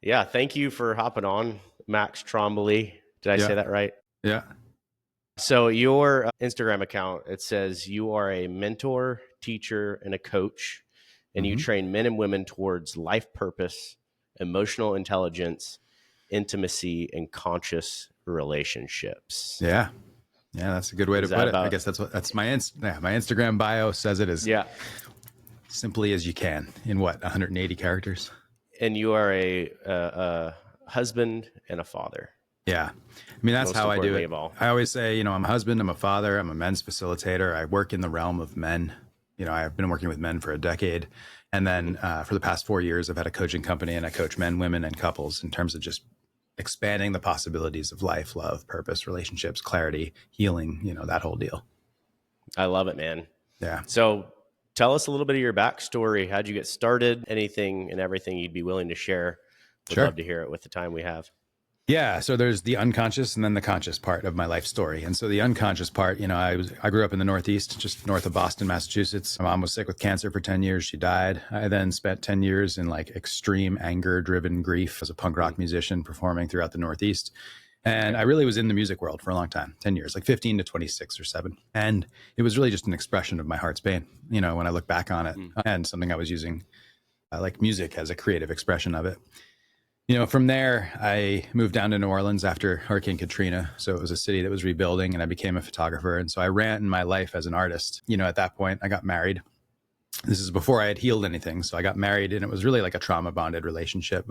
Yeah, thank you for hopping on, Max Trombly. Did I Yeah. say that right? Yeah. So your Instagram account, it says you are a mentor, teacher, and a coach, and you Hmm. train men and women towards life purpose, emotional intelligence, intimacy, and conscious relationships. Yeah. Yeah. That's a good way to Is that put it. I about? guess that's my Instagram bio says it as Yeah. simply as you can in what, 180 characters. And you are a husband and a father, Yeah. I mean, that's most how I do importantly it. of all. I always say, I'm a husband, I'm a father, I'm a men's facilitator. I work in the realm of men. I've been working with men for a decade. And then for the past 4 years, I've had a coaching company and I coach men, women, and couples in terms of just expanding the possibilities of life, love, purpose, relationships, clarity, healing, that whole deal. I love it, man. Yeah. So tell us a little bit of your backstory. How'd you get started? Anything and everything you'd be willing to share. Would Sure. love to hear it with the time we have. Yeah. So there's the unconscious and then the conscious part of my life story. And so the unconscious part, I grew up in the Northeast, just north of Boston, Massachusetts. My mom was sick with cancer for 10 years. She died. I then spent 10 years in like extreme anger driven grief as a punk rock musician performing throughout the Northeast. And I really was in the music world for a long time, 10 years, like 15 to 26 or 7. And it was really just an expression of my heart's pain, when I look back on it, and something I was using like music as a creative expression of it. From there, I moved down to New Orleans after Hurricane Katrina. So it was a city that was rebuilding and I became a photographer. And so I ran my life as an artist. At that point, I got married. This is before I had healed anything. So I got married and it was really like a trauma bonded relationship,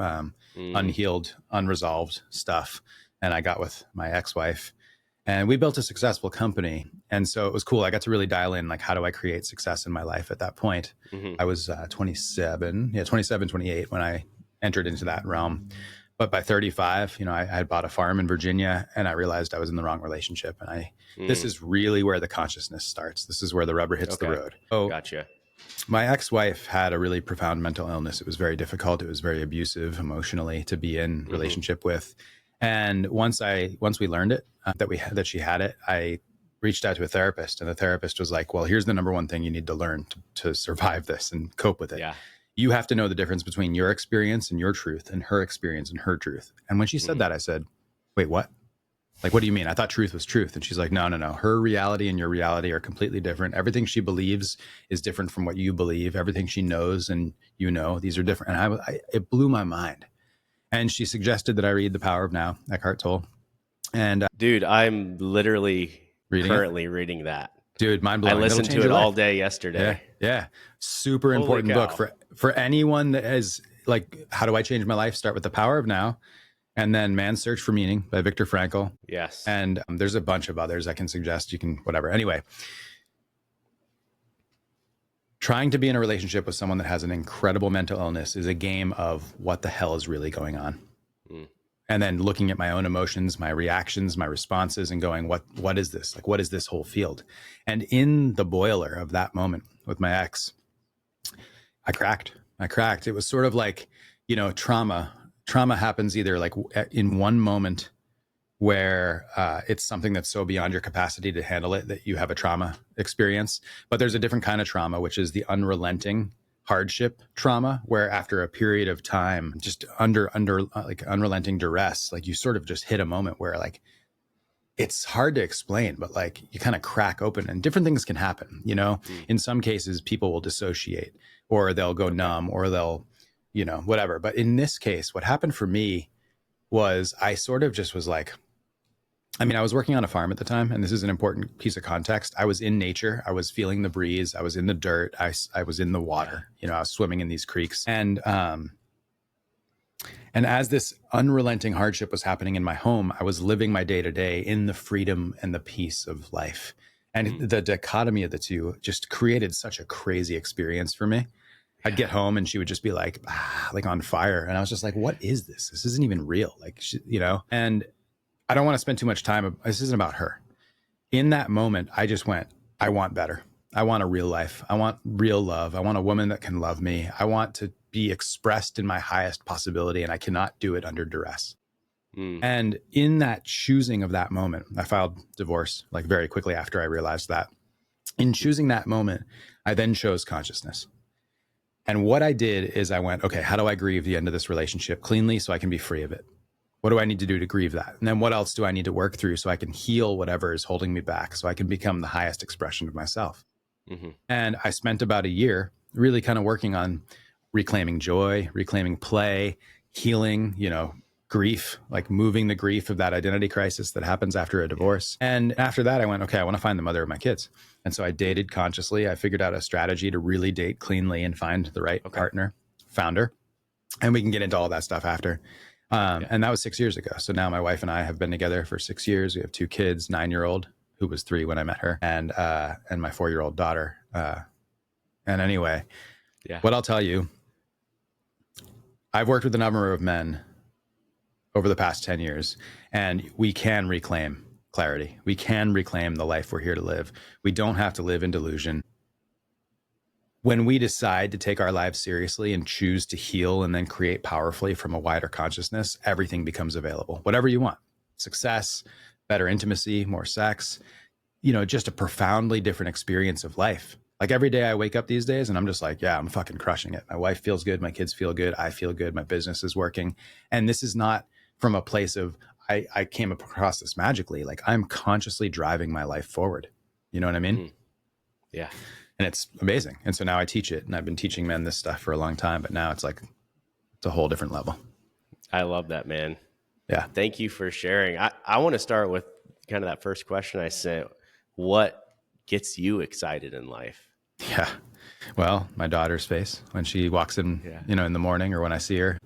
unhealed, unresolved stuff. And I got with my ex-wife and we built a successful company. And so it was cool. I got to really dial in, like, how do I create success in my life at that point? I was 27, 28 when I entered into that realm. But by 35, I had bought a farm in Virginia and I realized I was in the wrong relationship. And this is really where the consciousness starts. This is where the rubber hits the road. Oh, Gotcha. My ex-wife had a really profound mental illness. It was very difficult. It was very abusive emotionally to be in relationship with. And once we learned it, that she had it, I reached out to a therapist and the therapist was like, well, here's the number one thing you need to learn to survive this and cope with it. Yeah. You have to know the difference between your experience and your truth and her experience and her truth. And when she said that, I said, wait, what? Like, what do you mean? I thought truth was truth. And she's like, no. Her reality and your reality are completely different. Everything she believes is different from what you believe. Everything she knows and these are different. And it blew my mind. And she suggested that I read The Power of Now, Eckhart Tolle. And Dude, I'm literally currently reading that. Dude, mind blowing. I listened to it all day yesterday. Yeah. Super important book for anyone that has like, how do I change my life? Start with The Power of Now. And then Man's Search for Meaning by Viktor Frankl. Yes. And there's a bunch of others I can suggest. You can, whatever. Anyway, trying to be in a relationship with someone that has an incredible mental illness is a game of what the hell is really going on. And then looking at my own emotions, my reactions, my responses, and going, what is this? Like, what is this whole field? And in the boiler of that moment with my ex, I cracked. It was sort of like, trauma happens either like in one moment where it's something that's so beyond your capacity to handle it that you have a trauma experience. But there's a different kind of trauma, which is the unrelenting hardship trauma, where after a period of time, just under like unrelenting duress, like you sort of just hit a moment where like it's hard to explain, but like you kind of crack open and different things can happen. In some cases, people will dissociate or they'll go numb or they'll, whatever. But in this case, what happened for me was I sort of just was like, I was working on a farm at the time, and this is an important piece of context. I was in nature. I was feeling the breeze. I was in the dirt. I was in the water. I was swimming in these creeks. And as this unrelenting hardship was happening in my home, I was living my day to day in the freedom and the peace of life. And the dichotomy of the two just created such a crazy experience for me. I'd get home and she would just be like on fire. And I was just like, what is this? This isn't even real. Like, and I don't want to spend too much time. This isn't about her. In that moment, I just went, I want better. I want a real life. I want real love. I want a woman that can love me. I want to be expressed in my highest possibility, and I cannot do it under duress. And in that choosing of that moment, I filed divorce like very quickly after I realized that. In choosing that moment, I then chose consciousness. And what I did is I went, okay, how do I grieve the end of this relationship cleanly so I can be free of it? What do I need to do to grieve that? And then what else do I need to work through so I can heal whatever is holding me back, so I can become the highest expression of myself? Mm-hmm. And I spent about a year really kind of working on reclaiming joy, reclaiming play, healing, grief, like moving the grief of that identity crisis that happens after a divorce. And after that, I went, okay, I want to find the mother of my kids. And so I dated consciously. I figured out a strategy to really date cleanly and find the right partner, found her. And we can get into all that stuff after. And that was 6 years ago. So now my wife and I have been together for 6 years. We have 2 kids, 9-year-old, who was 3 when I met her, and my 4-year-old daughter. And anyway, what I'll tell you, I've worked with a number of men over the past 10 years, and we can reclaim clarity. We can reclaim the life we're here to live. We don't have to live in delusion. When we decide to take our lives seriously and choose to heal and then create powerfully from a wider consciousness, everything becomes available. Whatever you want. Success, better intimacy, more sex, just a profoundly different experience of life. Like every day I wake up these days and I'm just like, yeah, I'm fucking crushing it. My wife feels good. My kids feel good. I feel good. My business is working. And this is not from a place of, I came across this magically. Like I'm consciously driving my life forward. You know what I mean? Mm. Yeah. And it's amazing. And so now I teach it, and I've been teaching men this stuff for a long time, but now it's like, it's a whole different level. I love that, man. Yeah. Thank you for sharing. I want to start with kind of that first question I sent. What gets you excited in life? Yeah. Well, my daughter's face when she walks in, in the morning, or when I see her.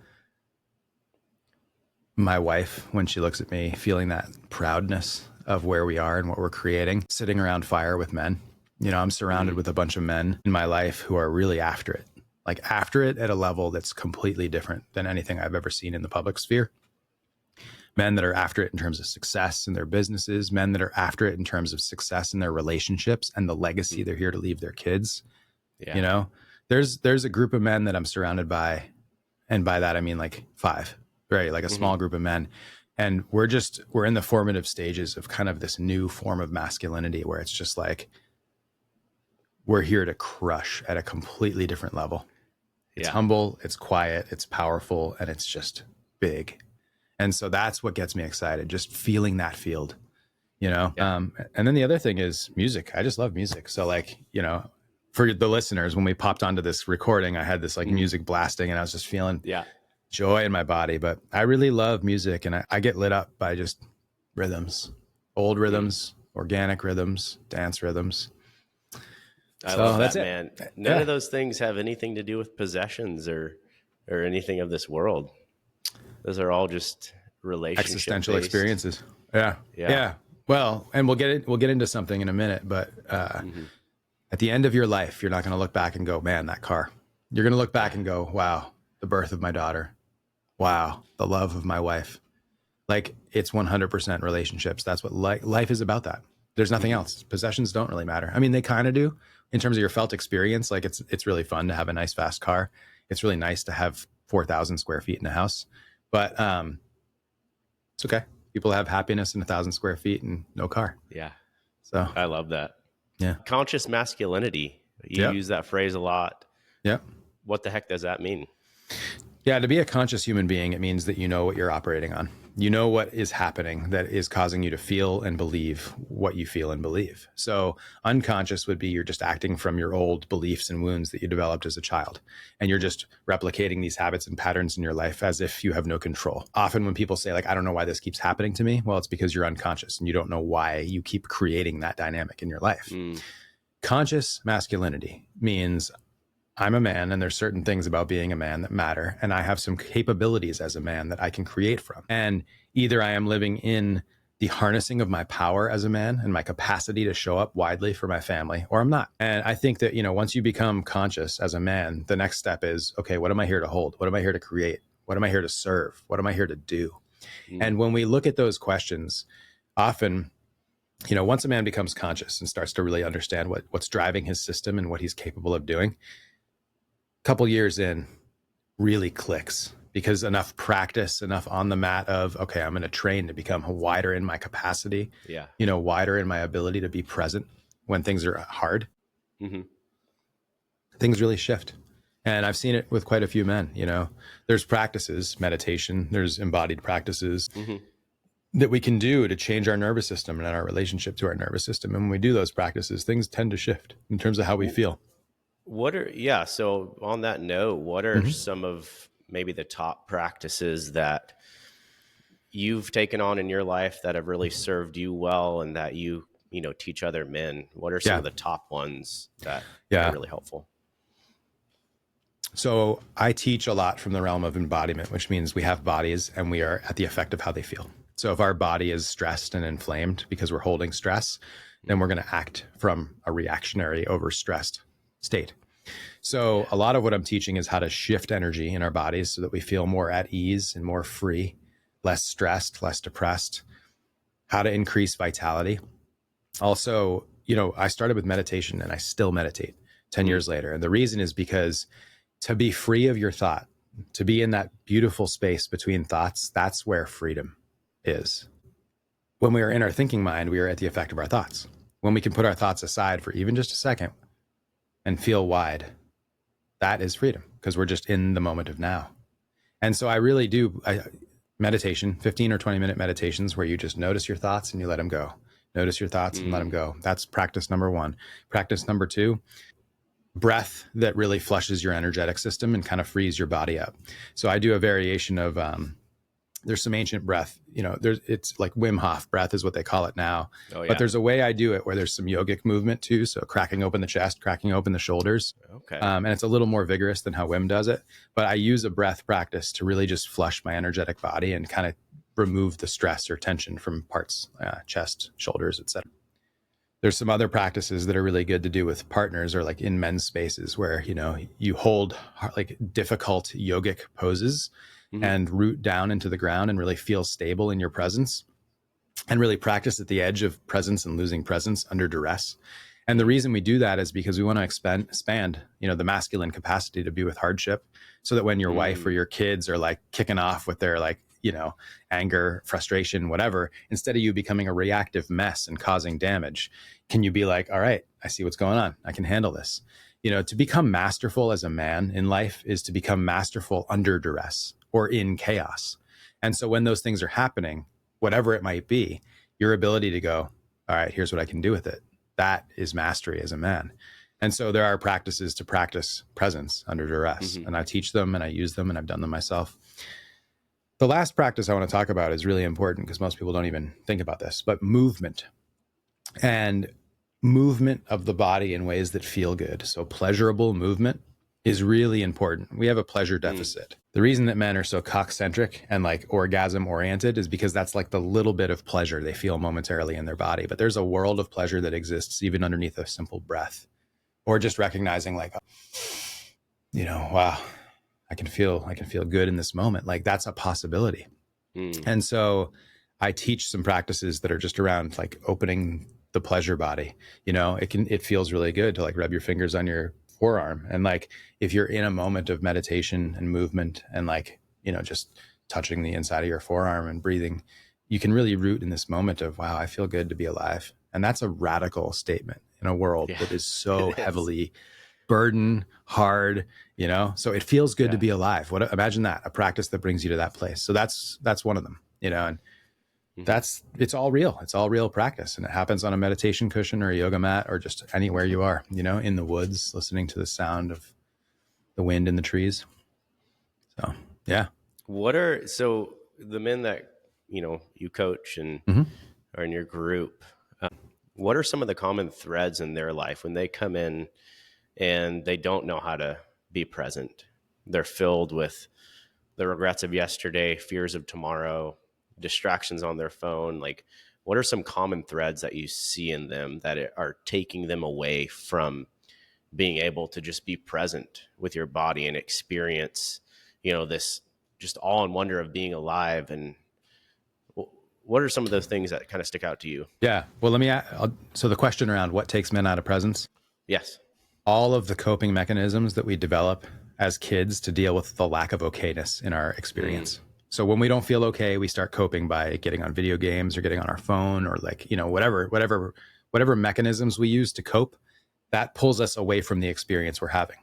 My wife, when she looks at me, feeling that proudness of where we are and what we're creating, sitting around fire with men. I'm surrounded with a bunch of men in my life who are really after it, like after it at a level that's completely different than anything I've ever seen in the public sphere. Men that are after it in terms of success in their businesses, men that are after it in terms of success in their relationships and the legacy they're here to leave their kids. Yeah. There's a group of men that I'm surrounded by. And by that, I mean like 5, right? Like a small group of men. And we're in the formative stages of kind of this new form of masculinity where it's just like, we're here to crush at a completely different level. It's humble, it's quiet, it's powerful, and it's just big. And so that's what gets me excited, just feeling that field, and then the other thing is music. I just love music. So like, for the listeners, when we popped onto this recording, I had this like music blasting and I was just feeling joy in my body. But I really love music, and I get lit up by just rhythms, old rhythms, organic rhythms, dance rhythms. I love that, man. None of those things have anything to do with possessions or anything of this world. Those are all just relationship existential experiences. Yeah. Well, and we'll get into something in a minute, but at the end of your life, you're not going to look back and go, man, that car. You're going to look back and go, wow, the birth of my daughter. Wow, the love of my wife. Like it's 100% relationships. That's what life is about. That there's nothing else. Possessions don't really matter. I mean, they kind of do in terms of your felt experience. Like it's really fun to have a nice fast car. It's really nice to have 4,000 square feet in a house, but it's okay. People have happiness in 1,000 square feet and no car. Yeah. So I love that. Yeah. Conscious masculinity. You use that phrase a lot. Yeah. What the heck does that mean? Yeah, to be a conscious human being, it means that you know what you're operating on. You know what is happening that is causing you to feel and believe what you feel and believe. So unconscious would be you're just acting from your old beliefs and wounds that you developed as a child. And you're just replicating these habits and patterns in your life as if you have no control. Often when people say like, I don't know why this keeps happening to me. Well, it's because you're unconscious and you don't know why you keep creating that dynamic in your life. Conscious masculinity means I'm a man and there's certain things about being a man that matter. And I have some capabilities as a man that I can create from. And either I am living in the harnessing of my power as a man and my capacity to show up widely for my family, or I'm not. And I think that, once you become conscious as a man, the next step is, okay, what am I here to hold? What am I here to create? What am I here to serve? What am I here to do? And when we look at those questions, often, once a man becomes conscious and starts to really understand what's driving his system and what he's capable of doing, couple years in really clicks because enough practice, enough on the mat of, okay, I'm going to train to become wider in my capacity, wider in my ability to be present when things are hard. Things really shift. And I've seen it with quite a few men. There's practices, meditation, there's embodied practices that we can do to change our nervous system and our relationship to our nervous system. And when we do those practices, things tend to shift in terms of how we feel. So on that note, what are some of maybe the top practices that you've taken on in your life that have really served you well and that you teach other men? What are some of the top ones that are really helpful? So I teach a lot from the realm of embodiment, which means we have bodies and we are at the effect of how they feel. So if our body is stressed and inflamed because we're holding stress, then we're going to act from a reactionary, overstressed state. So a lot of what I'm teaching is how to shift energy in our bodies so that we feel more at ease and more free, less stressed, less depressed, how to increase vitality. Also, I started with meditation and I still meditate 10 years later. And the reason is because to be free of your thought, to be in that beautiful space between thoughts, that's where freedom is. When we are in our thinking mind, we are at the effect of our thoughts. When we can put our thoughts aside for even just a second and feel wide, that is freedom, because we're just in the moment of now. And so I really do meditation, 15 or 20-minute meditations where you just notice your thoughts and you let them go. Notice your thoughts and let them go. That's practice number one. Practice number two, breath that really flushes your energetic system and kind of frees your body up. So I do a variation of, there's some ancient breath, it's like Wim Hof breath is what they call it now. Oh, yeah. But there's a way I do it where there's some yogic movement too. So cracking open the chest, cracking open the shoulders. Okay. And it's a little more vigorous than how Wim does it. But I use a breath practice to really just flush my energetic body and kind of remove the stress or tension from parts, chest, shoulders, etc. There's some other practices that are really good to do with partners or like in men's spaces where, you hold like difficult yogic poses and root down into the ground and really feel stable in your presence and really practice at the edge of presence and losing presence under duress. And the reason we do that is because we want to expand, the masculine capacity to be with hardship so that when your wife or your kids are like kicking off with their like, anger, frustration, whatever, instead of you becoming a reactive mess and causing damage, can you be like, all right, I see what's going on. I can handle this. To become masterful as a man in life is to become masterful under duress or in chaos. And so when those things are happening, whatever it might be, your ability to go, all right, here's what I can do with it. That is mastery as a man. And so there are practices to practice presence under duress. And I teach them and I use them and I've done them myself. The last practice I want to talk about is really important because most people don't even think about this, but movement and movement of the body in ways that feel good. So pleasurable movement is really important. We have a pleasure deficit. The reason that men are so cock-centric and like orgasm oriented is because that's like the little bit of pleasure they feel momentarily in their body. But there's a world of pleasure that exists even underneath a simple breath or just recognizing like, wow, I can feel good in this moment. Like that's a possibility. And so I teach some practices that are just around like opening the pleasure body. It feels really good to like rub your fingers on your forearm. And like, if you're in a moment of meditation and movement and like, just touching the inside of your forearm and breathing, you can really root in this moment of, wow, I feel good to be alive. And that's a radical statement in a world that is so heavily burden, hard, so it feels good to be alive. Imagine that, a practice that brings you to that place. So that's one of them, and it's all real. It's all real practice. And it happens on a meditation cushion or a yoga mat or just anywhere you are, in the woods, listening to the sound of the wind in the trees. So, yeah. So the men that, you coach and are in your group, what are some of the common threads in their life when they come in and they don't know how to be present? They're filled with the regrets of yesterday, fears of tomorrow, distractions on their phone. Like, what are some common threads that you see in them that are taking them away from being able to just be present with your body and experience, this just awe and wonder of being alive? And what are some of those things that kind of stick out to you? Yeah. Well, so the question around what takes men out of presence? Yes. All of the coping mechanisms that we develop as kids to deal with the lack of okayness in our experience. So when we don't feel okay, we start coping by getting on video games or getting on our phone or like, whatever mechanisms we use to cope, that pulls us away from the experience we're having.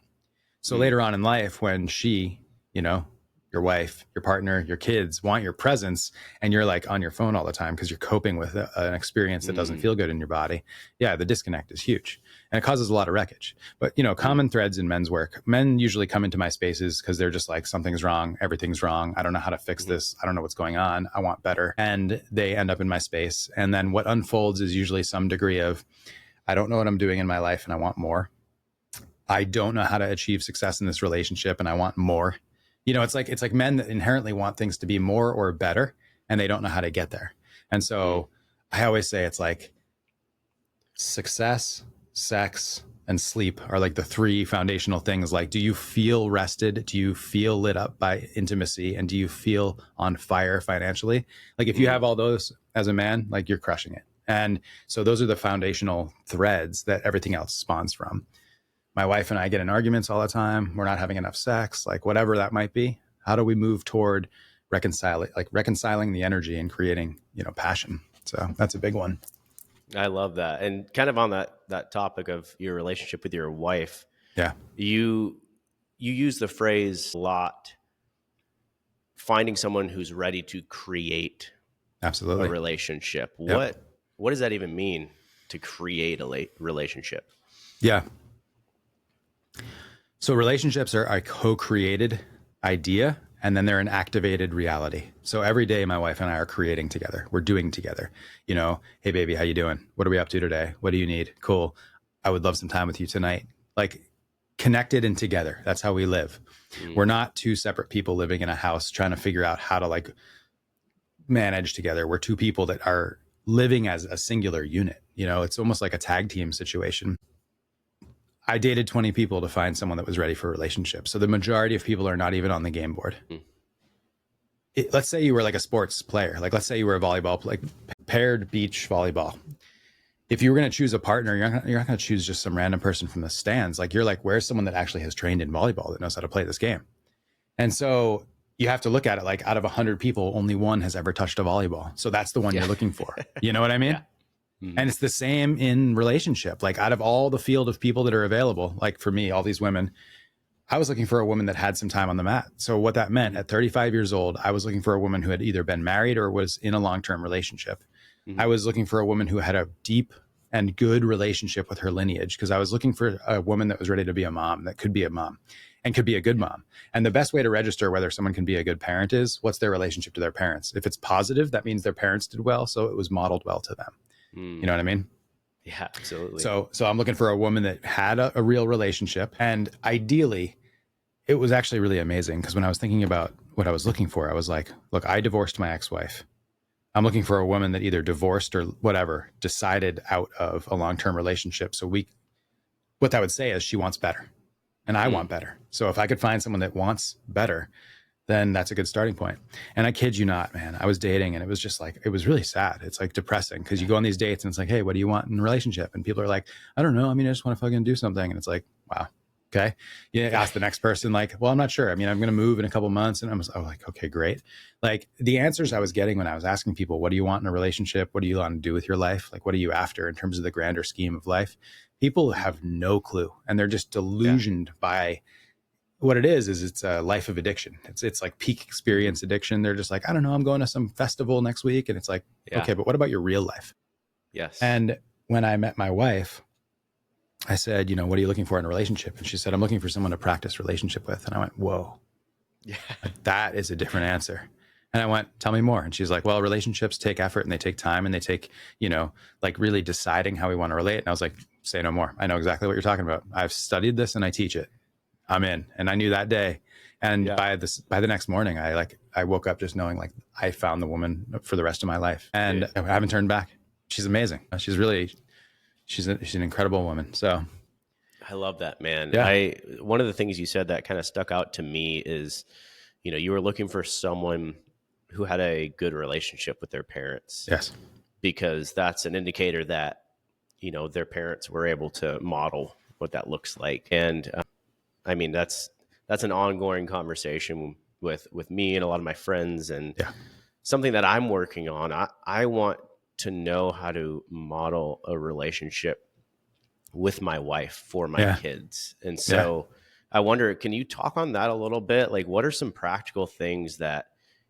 So later on in life, when she, you know, your wife, your partner, your kids want your presence, and you're like on your phone all the time because you're coping with an experience that doesn't feel good in your body, yeah, the disconnect is huge, and it causes a lot of wreckage. But, you know, common threads in men's work, men usually come into my spaces because they're just like, something's wrong, everything's wrong, I don't know how to fix this, I don't know what's going on, I want better. And they end up in my space. And then what unfolds is usually some degree of, I don't know what I'm doing in my life and I want more. I don't know how to achieve success in this relationship and I want more. You know, it's like men that inherently want things to be more or better, and they don't know how to get there. And so I always say it's like success, sex, and sleep are like the three foundational things. Like, do you feel rested? Do you feel lit up by intimacy? And do you feel on fire financially? Like, if you have all those as a man, like, you're crushing it. And so those are the foundational threads that everything else spawns from. My wife and I get in arguments all the time. We're not having enough sex, like whatever that might be. How do we move toward reconciling the energy and creating, you know, passion? So that's a big one. I love that. And kind of on that topic of your relationship with your wife, Yeah, you use the phrase a lot, finding someone who's ready to create absolutely. a relationship. Yep. What does that even mean, to create a relationship? Yeah. So relationships are a co-created idea, and then they're an activated reality. So every day my wife and I are creating together. We're doing together. You know, hey baby, how you doing? What are we up to today? What do you need? Cool. I would love some time with you tonight. Like, connected and together. That's how we live. We're not two separate people living in a house trying to figure out how to like manage together. We're two people that are living as a singular unit. You know, it's almost like a tag team situation. I dated 20 people to find someone that was ready for a relationship. So the majority of people are not even on the game board. Let's say you were like a sports player. Like, let's say you were a volleyball, like paired beach volleyball. If you were going to choose a partner, you're not going to choose just some random person from the stands. Like, you're like, where's someone that actually has trained in volleyball, that knows how to play this game? And so you have to look at it like, out of 100 people, only one has ever touched a volleyball. So that's the one you're looking for. You know what I mean? Yeah. And it's the same in relationship. Like, out of all the field of people that are available, like for me, all these women, I was looking for a woman that had some time on the mat. So what that meant, at 35 years old, I was looking for a woman who had either been married or was in a long-term relationship. I was looking for a woman who had a deep and good relationship with her lineage, because I was looking for a woman that was ready to be a mom, that could be a mom and could be a good mom. And the best way to register whether someone can be a good parent is, what's their relationship to their parents? If it's positive, that means their parents did well, so it was modeled well to them. You know what I mean? Yeah, absolutely. So I'm looking for a woman that had a real relationship. And ideally, it was actually really amazing, because when I was thinking about what I was looking for, I was like, look, I divorced my ex-wife. I'm looking for a woman that either divorced or whatever, decided out of a long-term relationship. So what that would say is, she wants better and I want better. So if I could find someone that wants better, then that's a good starting point. And I kid you not, man, I was dating and it was just like, it was really sad. It's like depressing, because you go on these dates and it's like, hey, what do you want in a relationship? And people are like, I don't know. I mean, I just want to fucking do something. And it's like, wow. Okay. You ask the next person, like, well, I'm not sure. I mean, I'm going to move in a couple months. And I'm like, okay, great. Like, the answers I was getting when I was asking people, what do you want in a relationship? What do you want to do with your life? Like, what are you after in terms of the grander scheme of life? People have no clue. And they're just delusioned by what it is it's a life of addiction. It's like peak experience addiction. They're just like, I don't know, I'm going to some festival next week. And it's like, okay, but what about your real life? Yes. And when I met my wife, I said, you know, what are you looking for in a relationship? And she said, I'm looking for someone to practice relationship with. And I went, whoa, Yeah. that is a different answer. And I went, tell me more. And she's like, well, relationships take effort and they take time and they take, you know, like really deciding how we want to relate. And I was like, say no more. I know exactly what you're talking about. I've studied this and I teach it. I'm in. And I knew that day. And by the next morning, I woke up just knowing, like, I found the woman for the rest of my life, and I haven't turned back. She's amazing. She's an incredible woman. So I love that, man. Yeah. One of the things you said that kind of stuck out to me is, you know, you were looking for someone who had a good relationship with their parents. Yes. Because that's an indicator that, you know, their parents were able to model what that looks like. And I mean, that's an ongoing conversation with me and a lot of my friends, and something that I'm working on. I want to know how to model a relationship with my wife for my kids. And so I wonder, can you talk on that a little bit? Like, what are some practical things that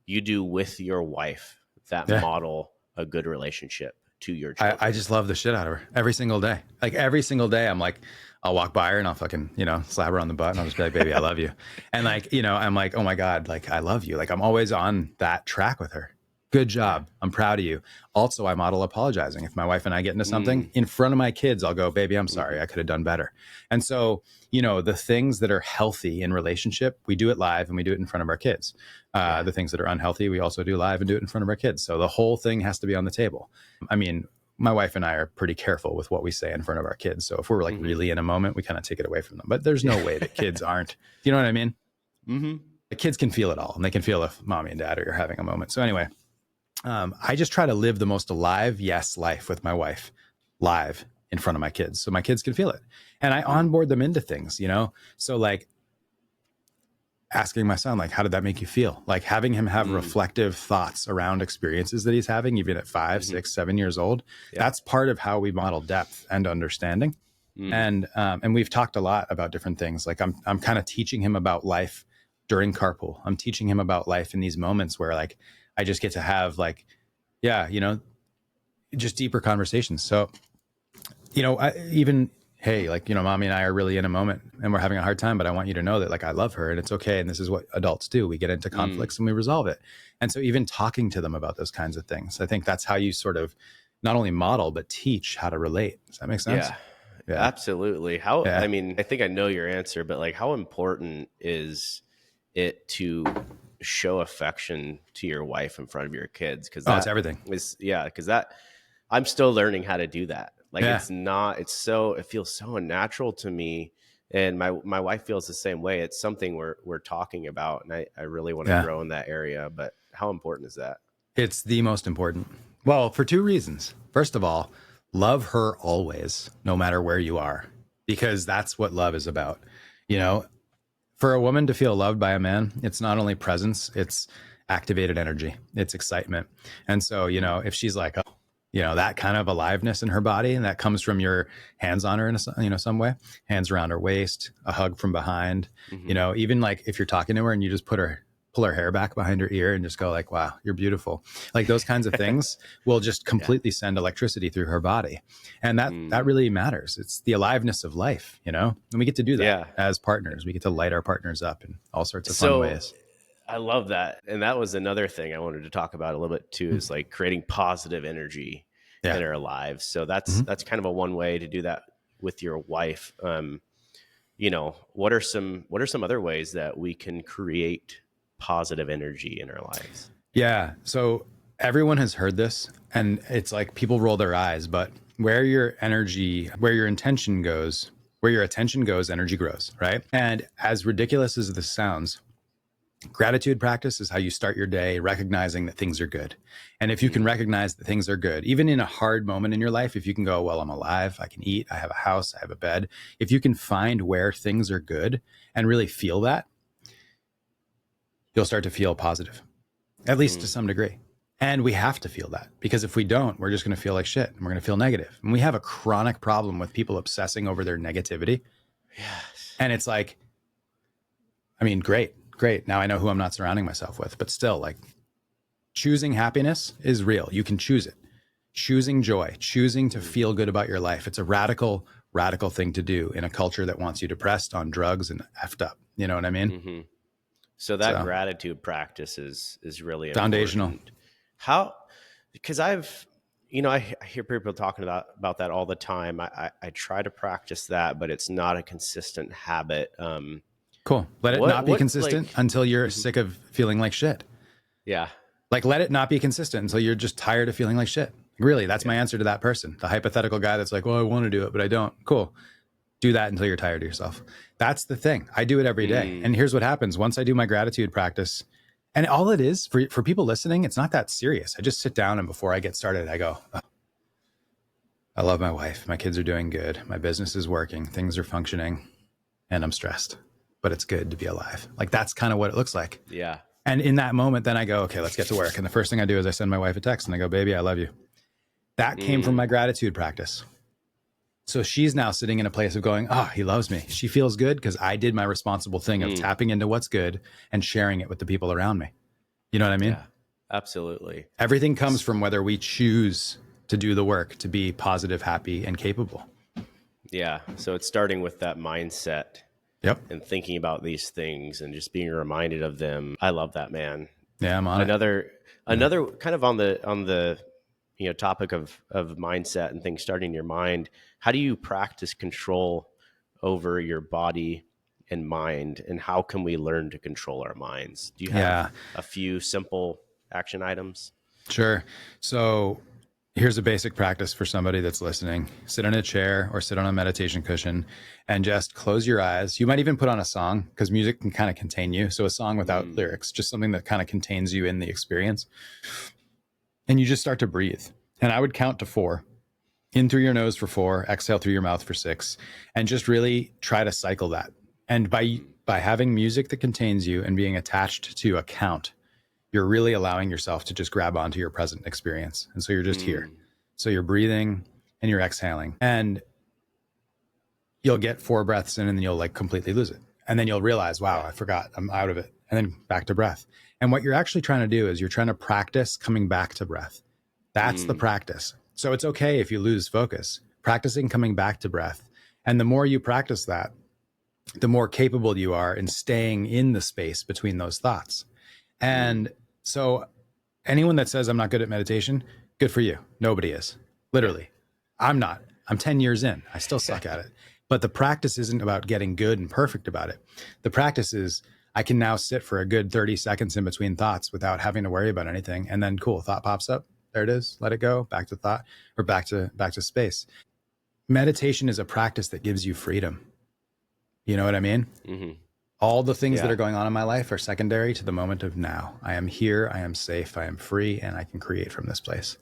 you do with your wife that Yeah. model a good relationship to your I children? just love the shit out of her every single day. Like every single day, I'm like, I'll walk by her and I'll fucking, slap her on the butt and I'll just be like, baby, I love you. And like, I'm like, oh my God, like I love you. Like I'm always on that track with her. Good Yeah. job. I'm proud of you. Also, I model apologizing. If my wife and I get into something Mm, in front of my kids, I'll go, baby, I'm sorry. hmm. I could have done better. And so, the things that are healthy in relationship, we do it live and we do it in front of our kids. Yeah. The things that are unhealthy, we also do live and do it in front of our kids. So the whole thing has to be on the table. I mean, my wife and I are pretty careful with what we say in front of our kids. So if we're like Hmm. really in a moment, we kind of take it away from them. But there's no Yeah. way that kids aren't. You know what I mean? Hmm. The kids can feel it all, and they can feel if mommy and dad are having a moment. So anyway, I just try to live the most alive, yes, life with my wife, live in front of my kids, so my kids can feel it, and I Mm, onboard them into things. So like asking my son, like, how did that make you feel? Like having him have mm, reflective thoughts around experiences that he's having, even at 5, hmm. 6, 7 years old. Yeah. That's part of how we model depth and understanding. Mm, And we've talked a lot about different things. Like I'm kind of teaching him about life during carpool. I'm teaching him about life in these moments where like I just get to have like, yeah, just deeper conversations. So, even hey, like, mommy and I are really in a moment and we're having a hard time, but I want you to know that like I love her and it's okay. And this is what adults do. We get into mm. conflicts and we resolve it. And so even talking to them about those kinds of things, I think that's how you sort of not only model, but teach how to relate. Does that make sense? Yeah. Yeah. Absolutely. How, I Yeah. mean, I think I know your answer, but like, how important is it to show affection to your wife in front of your kids? Because Oh, it's that everything. is, yeah, because that I'm still learning how to do that. Like, Yeah. it's not, it's so, it feels so unnatural to me. And my wife feels the same way. It's something we're talking about, and I really want to Yeah. grow in that area. But how important is that? It's the most important. Well, for two reasons. First of all, love her always, no matter where you are, because that's what love is about. You know, for a woman to feel loved by a man, it's not only presence, it's activated energy, it's excitement. And so, Mm, if she's like, oh, that kind of aliveness in her body, and that comes from your hands on her in some way, hands around her waist, a hug from behind, hmm. even like if you're talking to her and you just pull her hair back behind her ear and just go like, wow, you're beautiful. Like those kinds of things will just Yeah. completely send electricity through her body. And that Mm, really matters. It's the aliveness of life, and we get to do that yeah. as partners. We get to light our partners up in all sorts of fun So ways. I love that. And that was another thing I wanted to talk about a little bit too, is like creating positive energy Yeah. in our lives. So that's Mm-hmm. that's kind of a one way to do that with your wife. What are some other ways that we can create positive energy in our lives? Yeah. So everyone has heard this, and it's like people roll their eyes, but where your intention goes, where your attention goes, energy grows, right? And as ridiculous as this sounds, gratitude practice is how you start your day recognizing that things are good. And if you can Mm, recognize that things are good, even in a hard moment in your life, if you can go, well, I'm alive, I can eat, I have a house, I have a bed. If you can find where things are good and really feel that, you'll start to feel positive, at least to mm, some degree. And we have to feel that, because if we don't, we're just going to feel like shit and we're going to feel negative. And we have a chronic problem with people obsessing over their negativity. yes. And it's like, I mean, great, great. Now I know who I'm not surrounding myself with, but still, like, choosing happiness is real. You can choose it. Choosing joy, choosing to Mm, feel good about your life. It's a radical, radical thing to do in a culture that wants you depressed, on drugs, and effed up. You know what I mean? hmm. So that So gratitude practice is really foundational. important. How, because I hear people talking about that all the time. I try to practice that, but it's not a consistent habit. Cool. Let it not be What consistent like, until you're mhm. sick of feeling like shit. Yeah, Like, let it not be consistent until you're just tired of feeling like shit. Really, that's my yeah. answer to that person. The hypothetical guy that's like, well, I want to do it, but I don't. Cool. Do that until you're tired of yourself. That's the thing. I do it every day. Mm, And here's what happens once I do my gratitude practice. And all it is for people listening, it's not that serious. I just sit down, and before I get started, I go, oh, I love my wife. My kids are doing good. My business is working. Things are functioning, and I'm stressed, but it's good to be alive. Like, that's kind of what it looks like. yeah. And in that moment, then I go, okay, let's get to work. And the first thing I do is I send my wife a text and I go, baby, I love you. That came from Mm, my gratitude practice. So she's now sitting in a place of going, oh, he loves me. She feels good because I did my responsible thing of tapping into what's good and sharing it with the people around me. You know what I mean? Yeah, absolutely. Everything comes from whether we choose to do the work to be positive, happy, and capable. Yeah. So it's starting with that mindset. Yep. And thinking about these things and just being reminded of them. I love that, man. Yeah, I'm on another kind of on the topic of mindset and things starting in your mind. How do you practice control over your body and mind, and how can we learn to control our minds? Do you have a few simple action items? Sure. So here's a basic practice for somebody that's listening. Sit in a chair or sit on a meditation cushion and just close your eyes. You might even put on a song because music can kind of contain you. So a song without lyrics, just something that kind of contains you in the experience. And you just start to breathe. And I would count to 4. In through your nose for 4, exhale through your mouth for 6, and just really try to cycle that. And by having music that contains you and being attached to a count, you're really allowing yourself to just grab onto your present experience. And so you're just here. So you're breathing and you're exhaling, and you'll get 4 breaths in and then you'll like completely lose it. And then you'll realize, wow, I forgot, I'm out of it. And then back to breath. And what you're actually trying to do is you're trying to practice coming back to breath. That's the practice. So it's okay if you lose focus, practicing coming back to breath. And the more you practice that, the more capable you are in staying in the space between those thoughts. And so anyone that says I'm not good at meditation, good for you. Nobody is. Literally. I'm not. I'm 10 years in. I still suck at it. But the practice isn't about getting good and perfect about it. The practice is I can now sit for a good 30 seconds in between thoughts without having to worry about anything. And then cool, thought pops up. There it is. Let it go. Back to thought, or back to space. Meditation is a practice that gives you freedom. You know what I mean? Mm-hmm. All the things that are going on in my life are secondary to the moment of now. I am here. I am safe. I am free, and I can create from this place.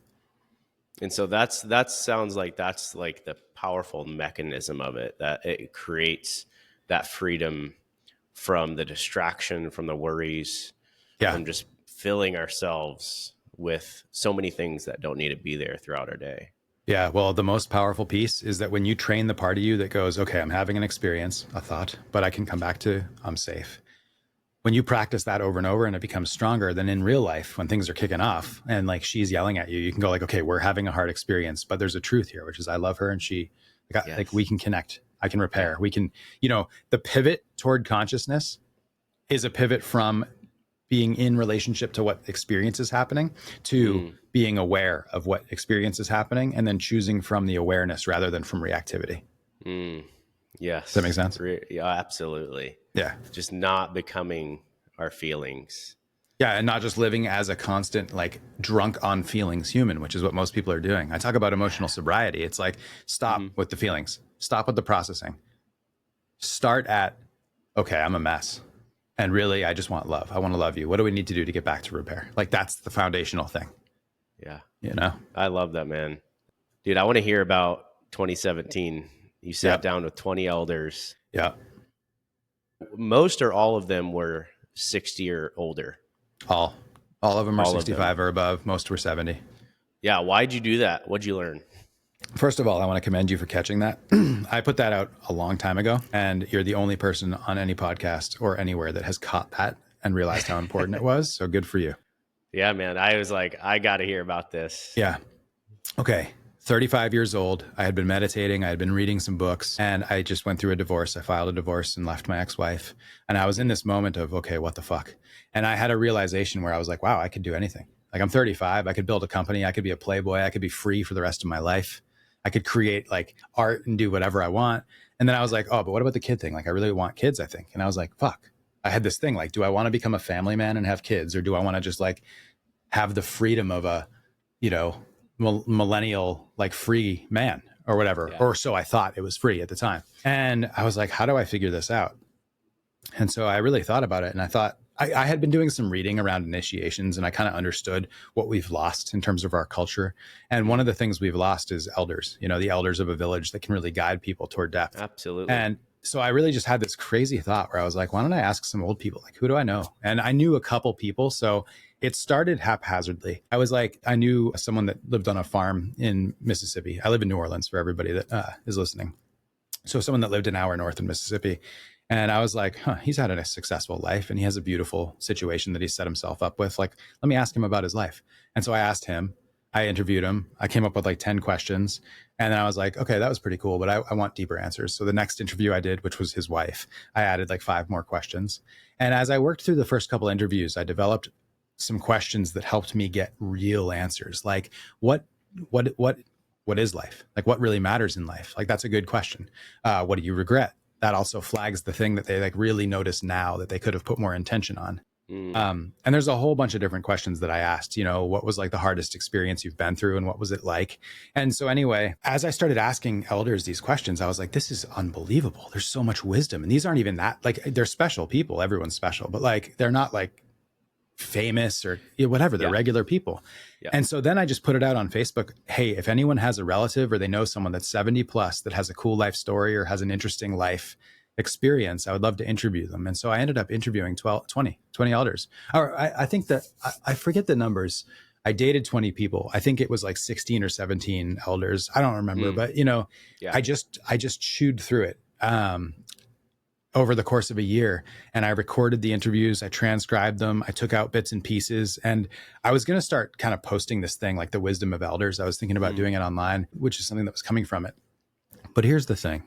And so that sounds like that's like the powerful mechanism of it, that it creates that freedom from the distraction, from the worries, from just filling ourselves with so many things that don't need to be there throughout our day. Yeah, well, the most powerful piece is that when you train the part of you that goes, okay, I'm having an experience, a thought, but I can come back to, I'm safe. When you practice that over and over and it becomes stronger, then in real life, when things are kicking off and like she's yelling at you, you can go like, okay, we're having a hard experience, but there's a truth here, which is I love her and she, like we can connect, I can repair, we can, the pivot toward consciousness is a pivot from being in relationship to what experience is happening to being aware of what experience is happening and then choosing from the awareness rather than from reactivity. Yes. Does that make sense? Yeah, absolutely. Yeah. Just not becoming our feelings. Yeah. And not just living as a constant, like drunk on feelings human, which is what most people are doing. I talk about emotional sobriety. It's like, stop with the feelings, stop with the processing, start at, okay, I'm a mess. And really, I just want love. I want to love you. What do we need to do to get back to repair? Like, that's the foundational thing. Yeah. I love that, man. Dude, I want to hear about 2017. You sat down with 20 elders. Yeah. Most or all of them were 60 or older. All of them are 65 or above. Most were 70. Yeah. Why'd you do that? What'd you learn? First of all, I want to commend you for catching that. I put that out a long time ago, and you're the only person on any podcast or anywhere that has caught that and realized how important it was. So good for you. Yeah, man. I was like, I got to hear about this. Yeah. Okay. 35 years old. I had been meditating. I had been reading some books, and I just went through a divorce. I filed a divorce and left my ex-wife. And I was in this moment of, okay, what the fuck? And I had a realization where I was like, wow, I could do anything. Like, I'm 35. I could build a company. I could be a playboy. I could be free for the rest of my life. I could create like art and do whatever I want. And then I was like, oh, but what about the kid thing? Like, I really want kids, I think. And I was like, fuck, I had this thing. Like, do I want to become a family man and have kids? Or do I want to just like have the freedom of a, millennial, like free man or whatever? Yeah. Or so I thought. It was free at the time. And I was like, how do I figure this out? And so I really thought about it. And I thought, I had been doing some reading around initiations, and I kind of understood what we've lost in terms of our culture. And one of the things we've lost is elders, the elders of a village that can really guide people toward depth. Absolutely. And so I really just had this crazy thought where I was like, why don't I ask some old people? Like, who do I know? And I knew a couple people. So it started haphazardly. I was like, I knew someone that lived on a farm in Mississippi. I live in New Orleans for everybody that is listening. So someone that lived an hour north in Mississippi. And I was like, he's had a successful life and he has a beautiful situation that he set himself up with. Like, let me ask him about his life. And so I asked him, I interviewed him. I came up with like 10 questions. And then I was like, okay, that was pretty cool, but I want deeper answers. So the next interview I did, which was his wife, I added like 5 more questions. And as I worked through the first couple interviews, I developed some questions that helped me get real answers. Like what is life? Like what really matters in life? Like that's a good question. What do you regret? That also flags the thing that they like really notice now that they could have put more intention on. And there's a whole bunch of different questions that I asked, what was like the hardest experience you've been through and what was it like? And so anyway, as I started asking elders these questions, I was like, this is unbelievable. There's so much wisdom. And these aren't even that, like they're special people. Everyone's special, but like, they're not like famous or whatever. They're regular people. Yeah. And so then I just put it out on Facebook. Hey, if anyone has a relative or they know someone that's 70 plus that has a cool life story or has an interesting life experience, I would love to interview them. And so I ended up interviewing 20 elders. Or I think that I forget the numbers. I dated 20 people. I think it was like 16 or 17 elders. I don't remember, but I just chewed through it. Over the course of a year, and I recorded the interviews, I transcribed them, I took out bits and pieces, and I was going to start kind of posting this thing like the wisdom of elders. I was thinking about doing it online, which is something that was coming from it. But here's the thing.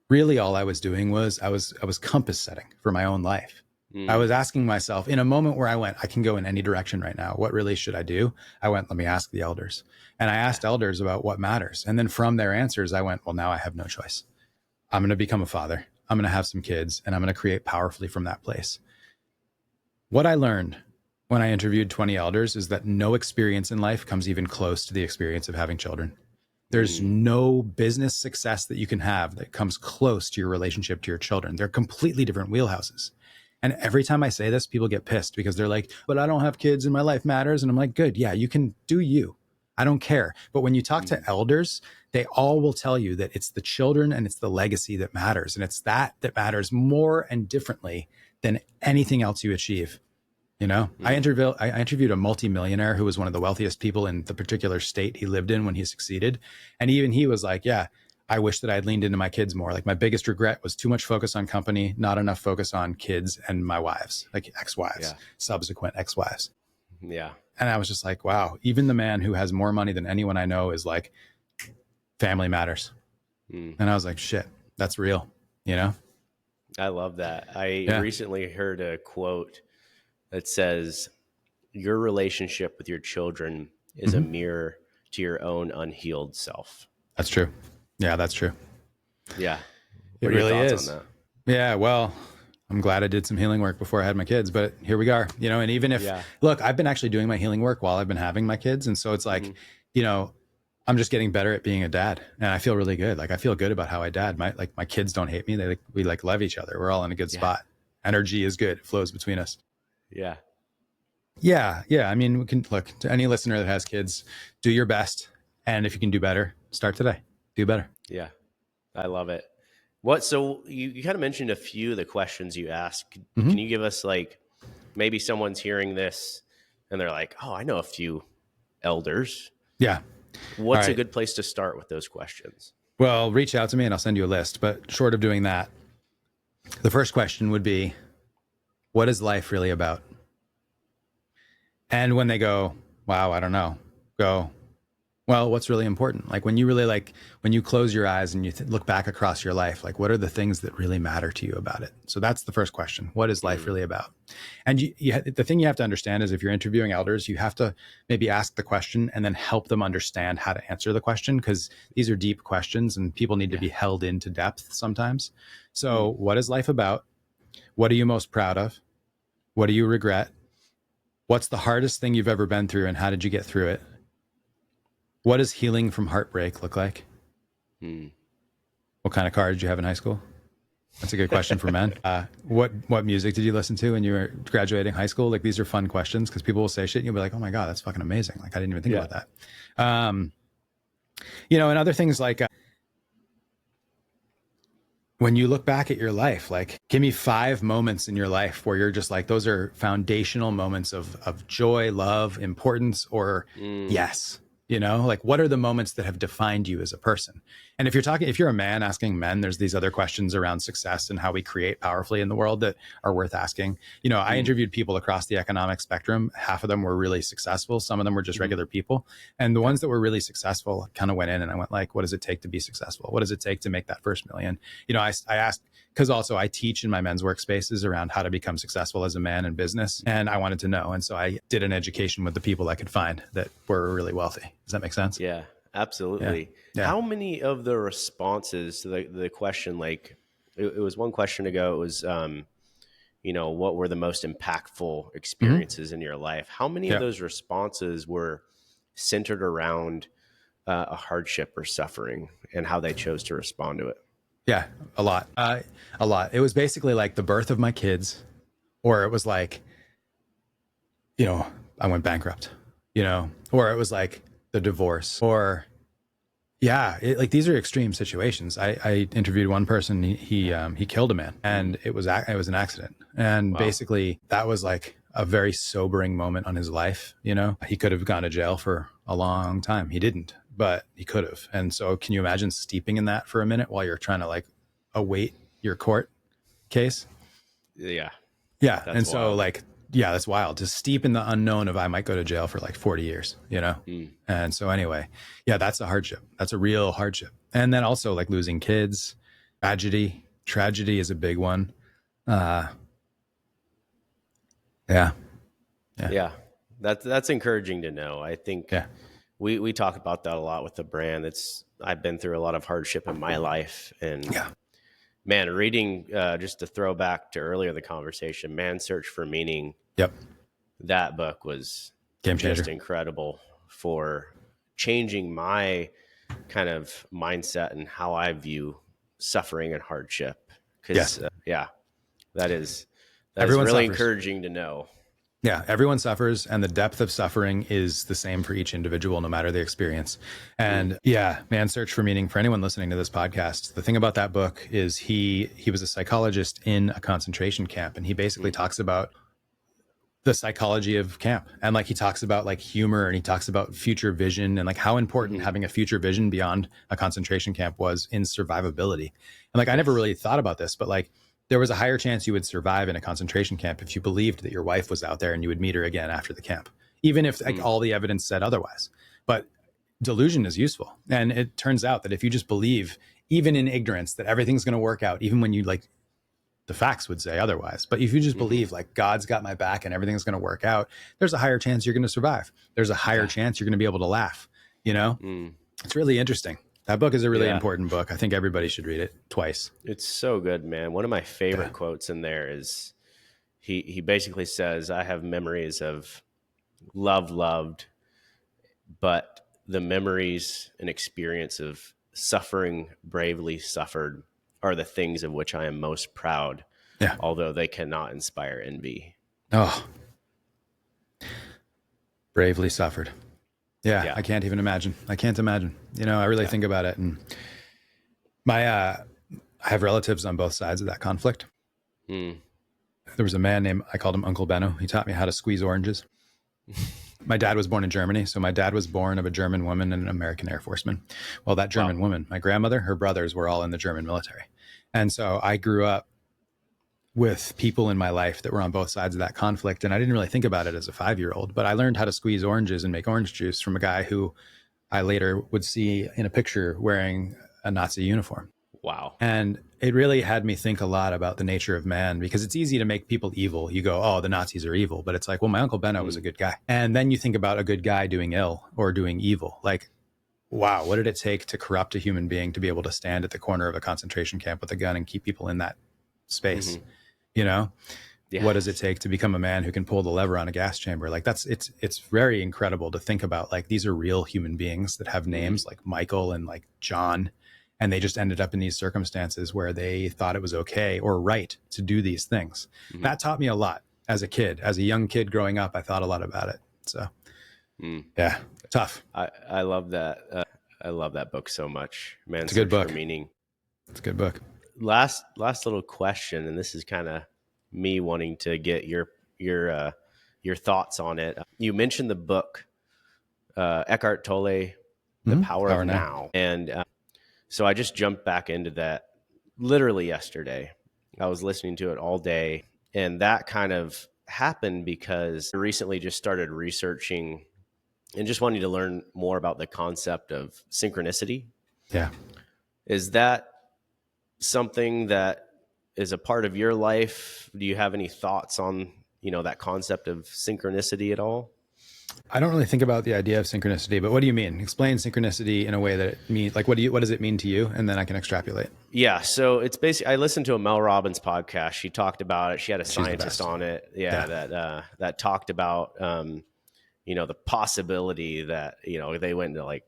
Really all I was doing was I was compass setting for my own life. I was asking myself in a moment where I went, I can go in any direction right now. What really should I do? I went, let me ask the elders. And I asked elders about what matters. And then from their answers, I went, well, now I have no choice. I'm going to become a father. I'm going to have some kids and I'm going to create powerfully from that place. What I learned when I interviewed 20 elders is that no experience in life comes even close to the experience of having children. There's no business success that you can have that comes close to your relationship to your children. They're completely different wheelhouses. And every time I say this, people get pissed because they're like, but I don't have kids and my life matters. And I'm like, good. Yeah, you can do you. I don't care. But when you talk to elders, they all will tell you that it's the children and it's the legacy that matters. And it's that matters more and differently than anything else you achieve. I interviewed a multimillionaire who was one of the wealthiest people in the particular state he lived in when he succeeded. And even he was like, yeah, I wish that I'd leaned into my kids more. Like my biggest regret was too much focus on company, not enough focus on kids and my wives, like ex-wives, subsequent ex-wives. Yeah. And I was just like, wow, even the man who has more money than anyone I know is like, family matters. And I was like, shit, that's real, I love that. I recently heard a quote that says, your relationship with your children is a mirror to your own unhealed self. That's true. Yeah, that's true. Yeah. It really is. On that? Yeah, well, I'm glad I did some healing work before I had my kids, but here we are, and even if, look, I've been actually doing my healing work while I've been having my kids. And so it's like, I'm just getting better at being a dad and I feel really good. Like I feel good about how I dad. My kids don't hate me. We love each other. We're all in a good spot. Energy is good. It flows between us. Yeah. Yeah. I mean, we can look to any listener that has kids, do your best. And if you can do better, start today. Do better. Yeah. I love it. So you kind of mentioned a few of the questions you asked. Can you give us like, maybe someone's hearing this and they're like, oh, I know a few elders. Yeah. What's a good place to start with those questions? Well, reach out to me and I'll send you a list. But short of doing that, the first question would be, what is life really about? And when they go, wow, I don't know, go, well, what's really important? Like when you really when you close your eyes and you look back across your life, like what are the things that really matter to you about it? So that's the first question. What is life really about? And the thing you have to understand is if you're interviewing elders, you have to maybe ask the question and then help them understand how to answer the question, because these are deep questions and people need to be held into depth sometimes. So what is life about? What are you most proud of? What do you regret? What's the hardest thing you've ever been through and how did you get through it? What does healing from heartbreak look like? What kind of car did you have in high school? That's a good question for men. What music did you listen to when you were graduating high school? Like these are fun questions because people will say shit and you'll be like, oh my God, that's fucking amazing. Like I didn't even think about that. And other things like when you look back at your life, like give me 5 moments in your life where you're just like, those are foundational moments of joy, love, importance, or yes. Like what are the moments that have defined you as a person? And if you're a man asking men, there's these other questions around success and how we create powerfully in the world that are worth asking. I interviewed people across the economic spectrum. Half of them were really successful. Some of them were just regular people. And the ones that were really successful kind of went in and I went like, what does it take to be successful? What does it take to make that first million? I asked, because also I teach in my men's workspaces around how to become successful as a man in business. And I wanted to know. And so I did an education with the people I could find that were really wealthy. Does that make sense? Yeah, absolutely. Yeah. How many of the responses to the question, like it was one question ago, it was, what were the most impactful experiences in your life? How many of those responses were centered around a hardship or suffering and how they chose to respond to it? Yeah, a lot. A lot. It was basically like the birth of my kids, or it was like, I went bankrupt, or it was like the divorce, or like these are extreme situations. I interviewed one person. He killed a man, and it was an accident, and basically that was like a very sobering moment on his life. He could have gone to jail for a long time. He didn't, but he could have. And so, can you imagine steeping in that for a minute while you're trying to like await your court case? Yeah. Yeah, That's and so wild. like that's wild to steep in the unknown of I might go to jail for like 40 years, And so anyway, that's a hardship. That's a real hardship. And then also like losing kids, tragedy is a big one. Yeah. That's encouraging to know. I think we talk about that a lot with the brand. I've been through a lot of hardship in my life, and man, reading, just to throw back to earlier the conversation, Man's Search for Meaning. Yep. That book was Game changer. Just incredible for changing my kind of mindset and how I view suffering and hardship. Because that is Everyone really suffers. encouraging to know. Yeah, everyone suffers, and the depth of suffering is the same for each individual, no matter the experience. And Man's Search for Meaning, for anyone listening to this podcast, the thing about that book is he was a psychologist in a concentration camp, and he basically talks about the psychology of camp, and like he talks about like humor, and he talks about future vision, and like how important having a future vision beyond a concentration camp was in survivability. And like I never really thought about this, but like there was a higher chance you would survive in a concentration camp if you believed that your wife was out there and you would meet her again after the camp, even if like all the evidence said otherwise. But delusion is useful, and it turns out that if you just believe, even in ignorance, that everything's going to work out, even when you like the facts would say otherwise. But if you just believe like God's got my back and everything's going to work out, there's a higher chance you're going to survive. There's a higher chance you're going to be able to laugh. It's really interesting. That book is a really important book. I think everybody should read it twice. It's so good, man. One of my favorite quotes in there is he basically says, I have memories of loved, but the memories and experience of suffering bravely suffered are the things of which I am most proud, although they cannot inspire envy. Oh, bravely suffered. Yeah, I can't even imagine. I can't imagine. I really think about it, and I have relatives on both sides of that conflict. There was a man I called him Uncle Benno. He taught me how to squeeze oranges. My dad was born in Germany. So my dad was born of a German woman and an American Air Forceman. Well, that German woman, my grandmother, her brothers were all in the German military. And so I grew up with people in my life that were on both sides of that conflict. And I didn't really think about it as a 5-year-old, but I learned how to squeeze oranges and make orange juice from a guy who I later would see in a picture wearing a Nazi uniform. Wow. And it really had me think a lot about the nature of man, because it's easy to make people evil. You go, oh, the Nazis are evil. But it's like, well, my Uncle Benno was a good guy. And then you think about a good guy doing ill or doing evil. Like, wow, what did it take to corrupt a human being to be able to stand at the corner of a concentration camp with a gun and keep people in that space? What does it take to become a man who can pull the lever on a gas chamber? Like it's very incredible to think about. Like, these are real human beings that have names like Michael and like John. And they just ended up in these circumstances where they thought it was okay or right to do these things. That taught me a lot as a kid. As a young kid growing up, I thought a lot about it. So, tough. I love that. I love that book so much. Man's It's a good Search book. for Meaning. It's a good book. last little question, and this is kind of me wanting to get your thoughts on it. You mentioned the book, Eckhart Tolle, The Power of Now. And so I just jumped back into that literally yesterday. I was listening to it all day, and that kind of happened because I recently just started researching and just wanting to learn more about the concept of synchronicity. Yeah. Is that something that is a part of your life? Do you have any thoughts on, that concept of synchronicity at all? I don't really think about the idea of synchronicity, but what do you mean? Explain synchronicity in a way that it means, like, what does it mean to you? And then I can extrapolate. Yeah. So it's basically, I listened to a Mel Robbins podcast. She talked about it. She had a scientist on it. That talked about, the possibility that, they went into like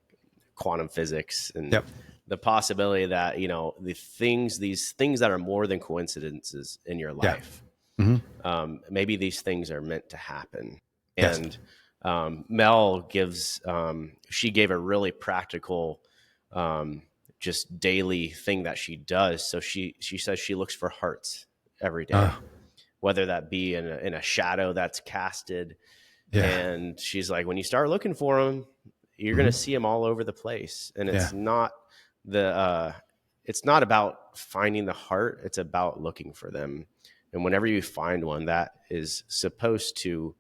quantum physics and the possibility that, these things that are more than coincidences in your life, maybe these things are meant to happen. And Mel she gave a really practical, just daily thing that she does. So she says she looks for hearts every day, whether that be in a shadow that's casted. And she's like, when you start looking for them, you're going to see them all over the place. And it's not it's not about finding the heart. It's about looking for them. And whenever you find one, that is supposed to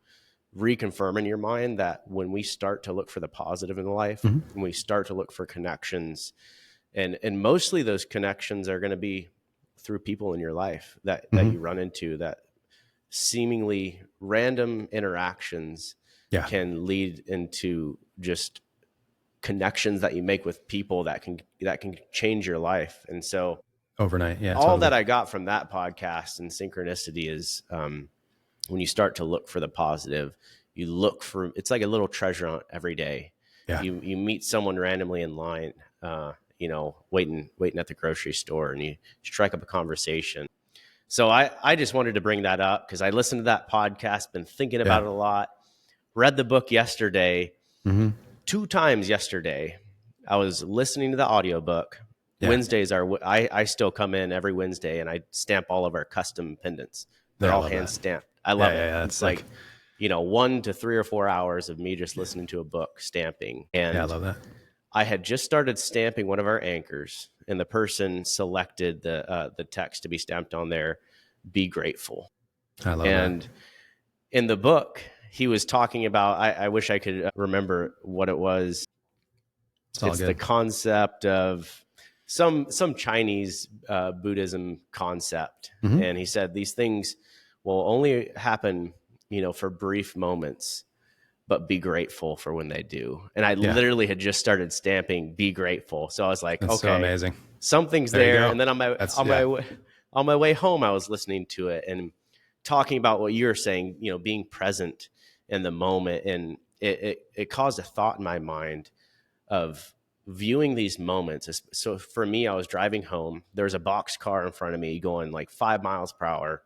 reconfirm in your mind that when we start to look for the positive in life, when we start to look for connections, and mostly those connections are going to be through people in your life that you run into, that seemingly random interactions can lead into just connections that you make with people that can change your life. And so overnight, that I got from that podcast and synchronicity is, when you start to look for the positive, you look for, it's like a little treasure hunt every day. You meet someone randomly in line, waiting at the grocery store, and you strike up a conversation. So I just wanted to bring that up because I listened to that podcast, been thinking about it a lot, read the book yesterday, 2 times yesterday. I was listening to the audiobook. Wednesdays I still come in every Wednesday and I stamp all of our custom pendants. They're all hand stamped. I love it. It's like, 1 to 3 or 4 hours of me just listening to a book, stamping. And I love that. I had just started stamping one of our anchors, and the person selected the text to be stamped on there, "Be grateful." I love and that. In the book, he was talking about, I wish I could remember what it was. It's the concept of some Chinese Buddhism concept. And he said these things will only happen, for brief moments, but be grateful for when they do. And I literally had just started stamping "be grateful." So I was like, that's okay, so amazing. Something's there. And then on my way home, I was listening to it and talking about what you were saying, being present in the moment. And it caused a thought in my mind of viewing these moments. So for me, I was driving home. There was a box car in front of me going like 5 miles per hour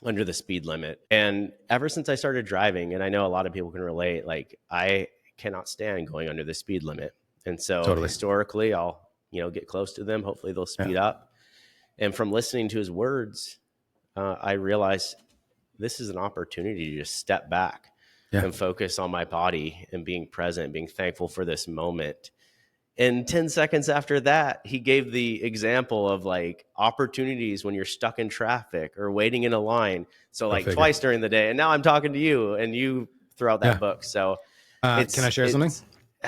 under the speed limit. And ever since I started driving, and I know a lot of people can relate, like I cannot stand going under the speed limit. And so historically, I'll, get close to them. Hopefully they'll speed up. And from listening to his words, I realized this is an opportunity to just step back and focus on my body and being present, being thankful for this moment. And 10 seconds after that, he gave the example of like opportunities when you're stuck in traffic or waiting in a line. So like twice during the day. And now I'm talking to you and you throw out that book. So can I share something?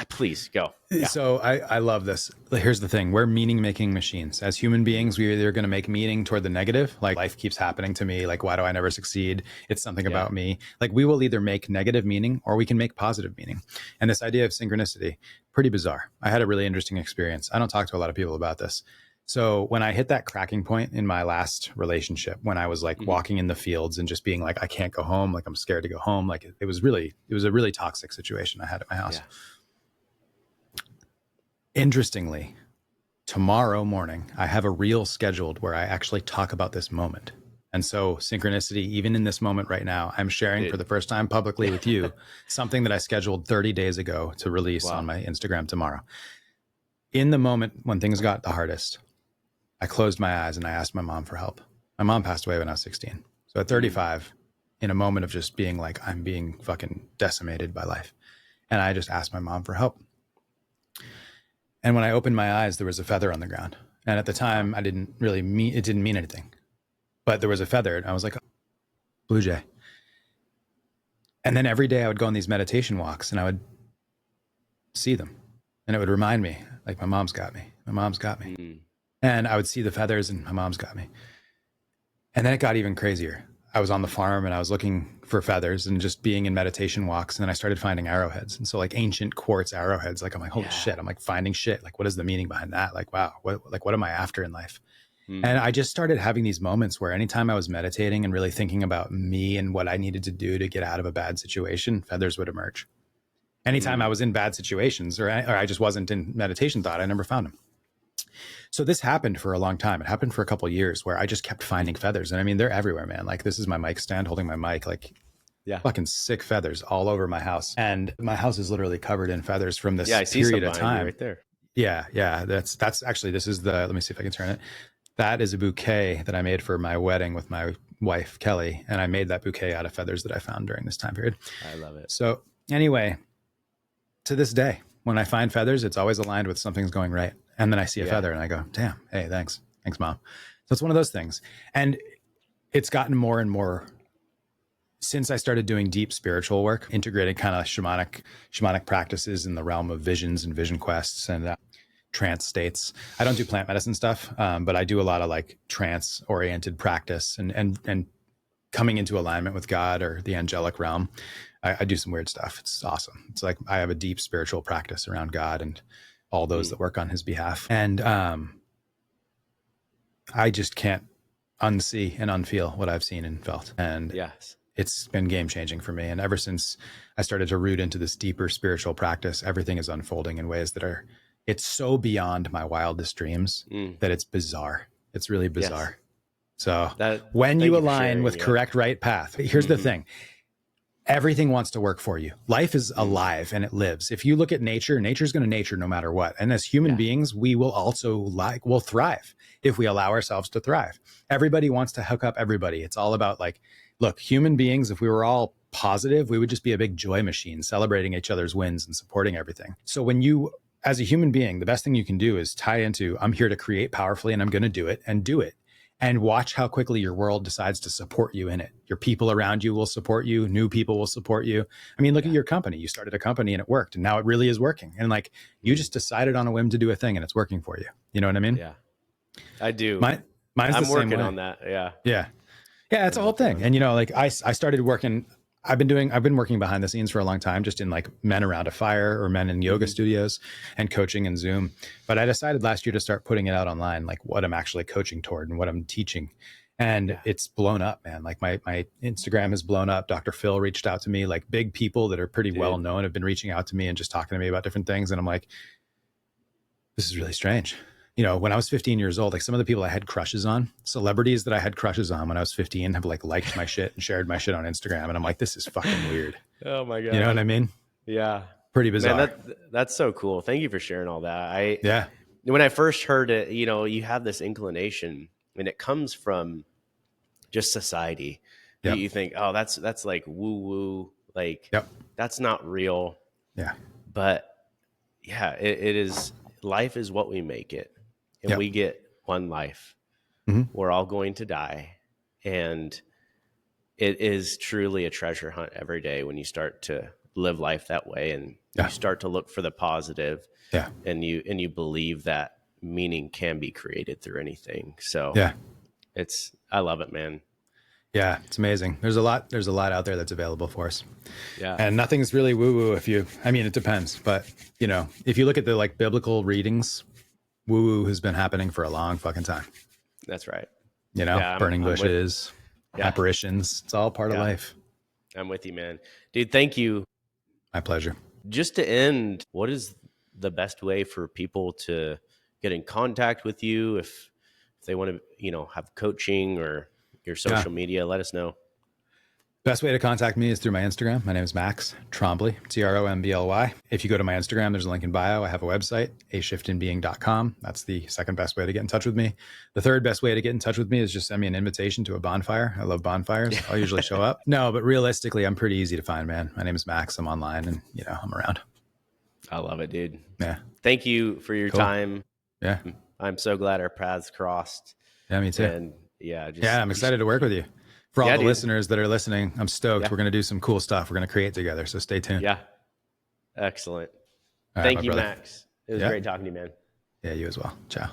Please go. So I love this. Here's the thing. We're meaning making machines. As human beings, we're either going to make meaning toward the negative, like life keeps happening to me. Like, why do I never succeed? It's something about me. Like we will either make negative meaning or we can make positive meaning. And this idea of synchronicity, pretty bizarre. I had a really interesting experience. I don't talk to a lot of people about this. So when I hit that cracking point in my last relationship, when I was like walking in the fields and just being like, I can't go home. Like I'm scared to go home. Like it was a really toxic situation I had at my house. Interestingly, tomorrow morning, I have a reel scheduled where I actually talk about this moment. And so synchronicity, even in this moment right now, I'm sharing for the first time publicly with you, something that I scheduled 30 days ago to release on my Instagram tomorrow. In the moment when things got the hardest, I closed my eyes and I asked my mom for help. My mom passed away when I was 16. So at 35, in a moment of just being like, I'm being fucking decimated by life. And I just asked my mom for help. And when I opened my eyes, there was a feather on the ground. And at the time, it didn't mean anything. But there was a feather. And I was like, oh, blue jay. And then every day I would go on these meditation walks and I would see them. And it would remind me, like, my mom's got me. My mom's got me. And I would see the feathers and my mom's got me. And then it got even crazier. I was on the farm and I was looking for feathers and just being in meditation walks. And then I started finding arrowheads. And so like ancient quartz arrowheads, like I'm like, holy shit. I'm like finding shit. Like, what is the meaning behind that? Like, wow, what am I after in life? And I just started having these moments where anytime I was meditating and really thinking about me and what I needed to do to get out of a bad situation, feathers would emerge. Anytime I was in bad situations or I just wasn't in meditation thought, I never found them. So this happened for a long time. It happened for a couple of years where I just kept finding feathers. And I mean, they're everywhere, man. Like this is my mic stand holding my mic, like fucking sick feathers all over my house. And my house is literally covered in feathers from this period of time. Right there. Yeah. That's actually, this is let me see if I can turn it. That is a bouquet that I made for my wedding with my wife, Kelly. And I made that bouquet out of feathers that I found during this time period. I love it. So anyway, to this day, when I find feathers, it's always aligned with something's going right. And then I see a feather and I go, damn, hey, thanks, mom. So it's one of those things. And it's gotten more and more since I started doing deep spiritual work, integrating kind of shamanic practices in the realm of visions and vision quests and trance states. I don't do plant medicine stuff, but I do a lot of like trance oriented practice and coming into alignment with God or the angelic realm. I do some weird stuff. It's awesome. It's like I have a deep spiritual practice around God and all those that work on his behalf. And I just can't unsee and unfeel what I've seen and felt. And it's been game changing for me. And ever since I started to root into this deeper spiritual practice, everything is unfolding in ways that it's so beyond my wildest dreams that it's bizarre. It's really bizarre. So when you align with correct right path, here's the thing. Everything wants to work for you. Life is alive and it lives. If you look at nature, nature's going to nature no matter what. And as human beings, we will also we'll thrive if we allow ourselves to thrive. Everybody wants to hook up everybody. It's all about like, look, human beings, if we were all positive, we would just be a big joy machine celebrating each other's wins and supporting everything. So when you, as a human being, the best thing you can do is tie into, I'm here to create powerfully and I'm going to do it and do it. And watch how quickly your world decides to support you in it. Your people around you will support you. New people will support you. I mean, look at your company. You started a company and it worked and now it really is working. And like, you just decided on a whim to do a thing and it's working for you. You know what I mean? Yeah, I do. Mine's I'm the same working way. on that. Yeah. Yeah. It's a whole thing. And you know, like I started working, I've been working behind the scenes for a long time, just in like men around a fire or men in yoga studios and coaching and Zoom. But I decided last year to start putting it out online, like what I'm actually coaching toward and what I'm teaching. And it's blown up, man. Like my Instagram has blown up. Dr. Phil reached out to me, like big people that are pretty well known have been reaching out to me and just talking to me about different things. And I'm like, this is really strange. You know, when I was 15 years old, like some of the people I had crushes on, celebrities that I had crushes on when I was 15 have like liked my shit and shared my shit on Instagram. And I'm like, this is fucking weird. Oh my God. You know what I mean? Yeah. Pretty bizarre. Man, that's so cool. Thank you for sharing all that. When I first heard it, you know, you have this inclination and it comes from just society. You think, oh, that's like woo woo. Like that's not real. Yeah. But yeah, it is. Life is what we make it. And we get one life. We're all going to die. And it is truly a treasure hunt every day when you start to live life that way and you start to look for the positive. And you believe that meaning can be created through anything. So I love it, man. Yeah, it's amazing. There's a lot out there that's available for us. Yeah. And nothing's really woo-woo it depends. But, you know, if you look at the like biblical readings, woo-woo has been happening for a long fucking time. That's right. You know, burning bushes, apparitions. It's all part of life. I'm with you, man. Dude, thank you. My pleasure. Just to end, what is the best way for people to get in contact with you if they want to, you know, have coaching or your social media? Let us know. Best way to contact me is through my Instagram. My name is Max Trombly, Trombly. If you go to my Instagram, there's a link in bio. I have a website, ashiftinbeing.com. That's the second best way to get in touch with me. The third best way to get in touch with me is just send me an invitation to a bonfire. I love bonfires. I'll usually show up. No, but realistically, I'm pretty easy to find, man. My name is Max. I'm online and, I'm around. I love it, dude. Yeah. Thank you for your time. Yeah. I'm so glad our paths crossed. Yeah, me too. And I'm excited to work with you. For all the dude. Listeners that are listening, I'm stoked. Yeah. We're going to do some cool stuff. We're going to create together. So stay tuned. Yeah. Excellent. All Thank right, you, brother. Max. It was great talking to you, man. Yeah, you as well. Ciao.